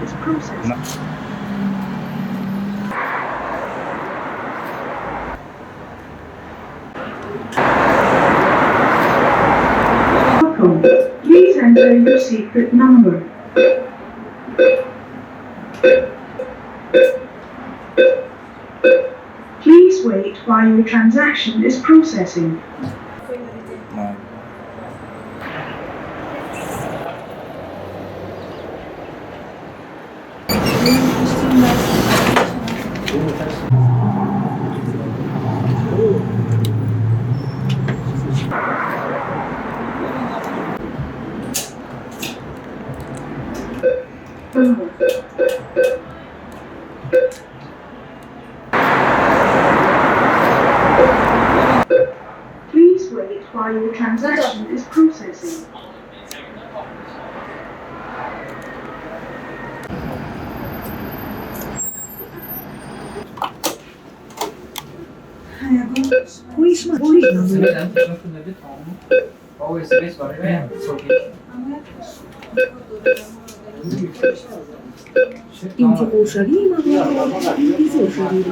is processing. Welcome. Please enter your secret number. Please wait while your transaction is processing. Please wait while your transaction is processing. انتقال‌شوی مواد انتظار‌شوی